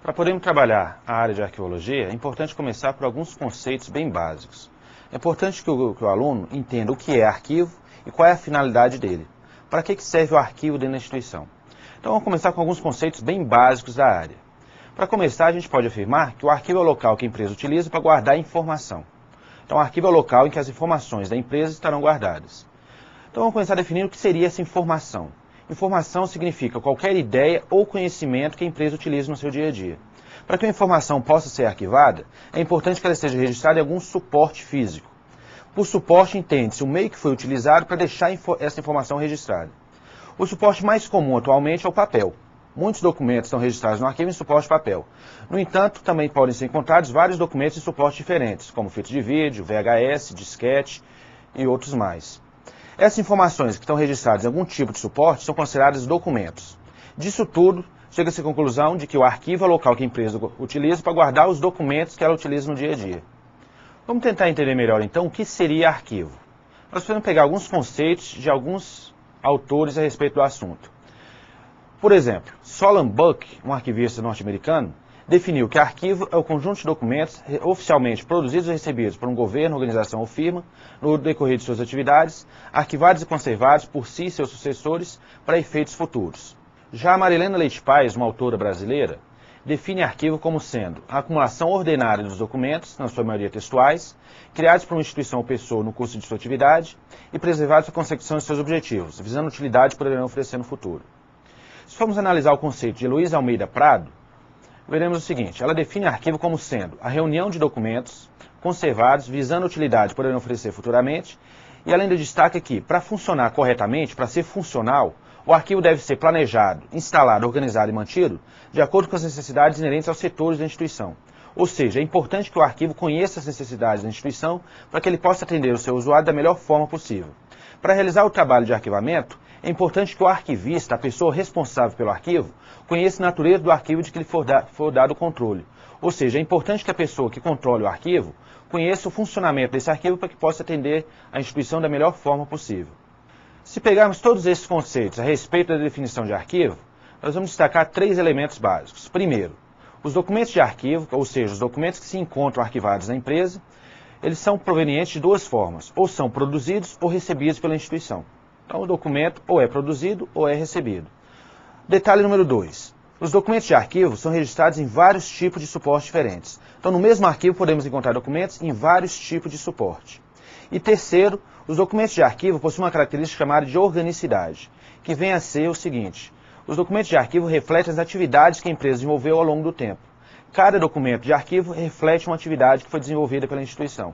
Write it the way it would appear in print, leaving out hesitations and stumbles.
Para podermos trabalhar a área de arquivologia, é importante começar por alguns conceitos bem básicos. É importante que o aluno entenda o que é arquivo e qual é a finalidade dele. Para que serve o arquivo dentro da instituição? Então vamos começar com alguns conceitos bem básicos da área. Para começar, a gente pode afirmar que o arquivo é o local que a empresa utiliza para guardar informação. Então o arquivo é o local em que as informações da empresa estarão guardadas. Então vamos começar definindo o que seria essa informação. Informação significa qualquer ideia ou conhecimento que a empresa utilize no seu dia a dia. Para que uma informação possa ser arquivada, é importante que ela esteja registrada em algum suporte físico. Por suporte, entende-se o meio que foi utilizado para deixar essa informação registrada. O suporte mais comum atualmente é o papel. Muitos documentos estão registrados no arquivo em suporte papel. No entanto, também podem ser encontrados vários documentos em suportes diferentes, como fita de vídeo, VHS, disquete e outros mais. Essas informações que estão registradas em algum tipo de suporte são consideradas documentos. Disso tudo, chega-se à conclusão de que o arquivo é o local que a empresa utiliza para guardar os documentos que ela utiliza no dia a dia. Vamos tentar entender melhor então o que seria arquivo. Nós podemos pegar alguns conceitos de alguns autores a respeito do assunto. Por exemplo, Solon Buck, um arquivista norte-americano, definiu que arquivo é o conjunto de documentos oficialmente produzidos e recebidos por um governo, organização ou firma no decorrer de suas atividades, arquivados e conservados por si e seus sucessores para efeitos futuros. Já a Marilena Leite Paes, uma autora brasileira, define arquivo como sendo a acumulação ordenada dos documentos, na sua maioria textuais, criados por uma instituição ou pessoa no curso de sua atividade e preservados para a consecução de seus objetivos, visando utilidade que poderão oferecer no futuro. Se formos analisar o conceito de Heloísa Almeida Prado, veremos o seguinte: ela define arquivo como sendo a reunião de documentos conservados visando utilidade que poderão oferecer futuramente, e ela ainda destaca que, para funcionar corretamente, para ser funcional, o arquivo deve ser planejado, instalado, organizado e mantido de acordo com as necessidades inerentes aos setores da instituição. Ou seja, é importante que o arquivo conheça as necessidades da instituição para que ele possa atender o seu usuário da melhor forma possível. Para realizar o trabalho de arquivamento, é importante que o arquivista, a pessoa responsável pelo arquivo, conheça a natureza do arquivo de que lhe for dado o controle. Ou seja, é importante que a pessoa que controle o arquivo conheça o funcionamento desse arquivo para que possa atender a instituição da melhor forma possível. Se pegarmos todos esses conceitos a respeito da definição de arquivo, nós vamos destacar três elementos básicos. Primeiro, os documentos de arquivo, ou seja, os documentos que se encontram arquivados na empresa, eles são provenientes de duas formas: ou são produzidos ou recebidos pela instituição. Então o documento ou é produzido ou é recebido. Detalhe número 2. Os documentos de arquivo são registrados em vários tipos de suporte diferentes. Então no mesmo arquivo podemos encontrar documentos em vários tipos de suporte. E terceiro, os documentos de arquivo possuem uma característica chamada de organicidade, que vem a ser o seguinte: os documentos de arquivo refletem as atividades que a empresa desenvolveu ao longo do tempo. Cada documento de arquivo reflete uma atividade que foi desenvolvida pela instituição.